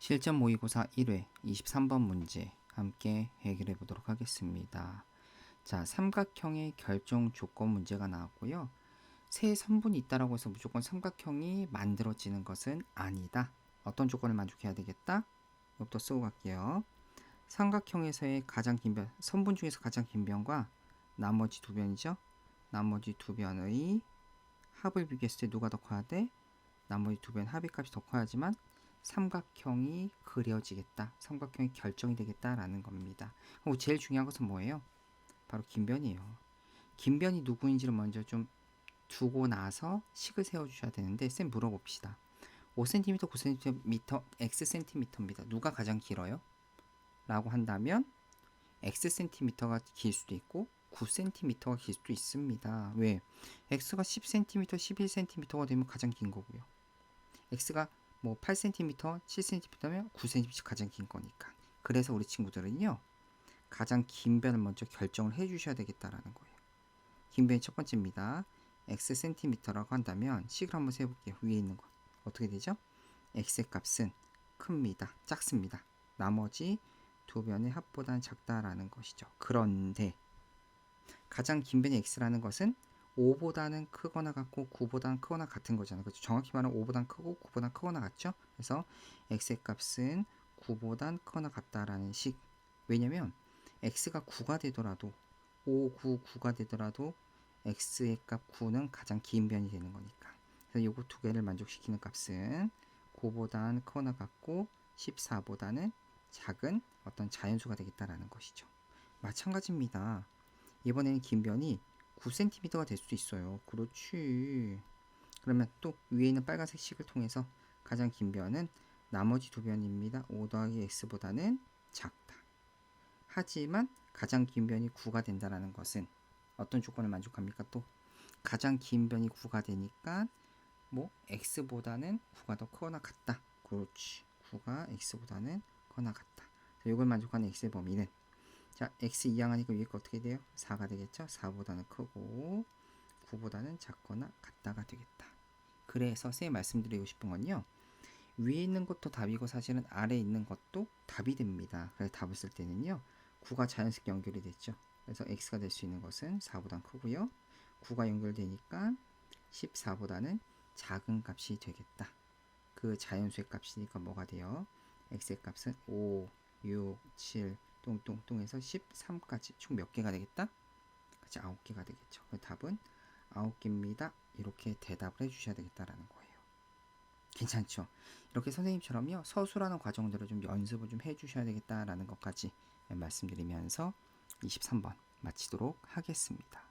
실전 모의고사 1회 23번 문제 함께 해결해 보도록 하겠습니다. 자, 삼각형의 결정 조건 문제가 나왔고요. 세 선분이 있다라고 해서 무조건 삼각형이 만들어지는 것은 아니다. 어떤 조건을 만족해야 되겠다? 이것부터 쓰고 갈게요. 삼각형에서의 가장 긴 변, 선분 중에서 가장 긴 변과 나머지 두 변이죠. 나머지 두 변의 합을 비교했을 때 누가 더 커야 돼? 나머지 두 변 합의 값이 더 커야지만 삼각형이 그려지겠다. 삼각형이 결정이 되겠다라는 겁니다. 그리고 제일 중요한 것은 뭐예요? 바로 긴변이에요. 긴변이 누구인지를 먼저 좀 두고 나서 식을 세워주셔야 되는데 쌤 물어봅시다. 5cm, 9cm, xcm입니다. 누가 가장 길어요? 라고 한다면 xcm가 길 수도 있고 9cm가 길 수도 있습니다. 왜? x가 10cm, 11cm가 되면 가장 긴 거고요. x가 뭐 8cm, 7cm면 9cm씩 가장 긴 거니까. 그래서 우리 친구들은요, 가장 긴 변을 먼저 결정을 해주셔야 되겠다라는 거예요. 긴 변이 첫 번째입니다. xcm라고 한다면 식을 한번 세볼게요. 위에 있는 거 어떻게 되죠? x의 값은 큽니다. 작습니다. 나머지 두 변의 합보다는 작다라는 것이죠. 그런데 가장 긴 변의 x라는 것은 5보다는 크거나 같고 9보다는 크거나 같은 거잖아요. 그렇죠? 정확히 말하면 5보다는 크고 9보다는 크거나 같죠? 그래서 x의 값은 9보다는 크거나 같다라는 식. 왜냐면 x가 9가 되더라도 5, 9, 9가 되더라도 x의 값 9는 가장 긴 변이 되는 거니까. 그래서 요거 두 개를 만족시키는 값은 9보다는 크거나 같고 14보다는 작은 어떤 자연수가 되겠다라는 것이죠. 마찬가지입니다. 이번에는 긴 변이 9cm가 될 수도 있어요. 그렇지. 그러면 또 위에 있는 빨간색 식을 통해서 가장 긴 변은 나머지 두 변입니다. 5 더하기 x보다는 작다. 하지만 가장 긴 변이 9가 된다는 것은 어떤 조건을 만족합니까? 또 가장 긴 변이 9가 되니까 뭐 x보다는 9가 더 크거나 같다. 그렇지. 9가 x보다는 크거나 같다. 이걸 만족하는 x의 범위는 자, x 이항하니까 위에 거 어떻게 돼요? 4가 되겠죠? 4보다는 크고 9보다는 작거나 같다가 되겠다. 그래서 쌤이 말씀드리고 싶은 건요. 위에 있는 것도 답이고 사실은 아래에 있는 것도 답이 됩니다. 그래서 답을 쓸 때는요. 9가 자연스럽게 연결이 됐죠. 그래서 x가 될 수 있는 것은 4보다 크고요. 9가 연결되니까 14보다는 작은 값이 되겠다. 그 자연수의 값이니까 뭐가 돼요? x의 값은 5, 6, 7, 똥똥똥에서 13까지 총 몇 개가 되겠다? 그치, 9개가 되겠죠. 그 답은 9개입니다. 이렇게 대답을 해주셔야 되겠다라는 거예요. 괜찮죠? 이렇게 선생님처럼요, 서술하는 과정들을 좀 연습을 좀 해주셔야 되겠다라는 것까지 말씀드리면서 23번 마치도록 하겠습니다.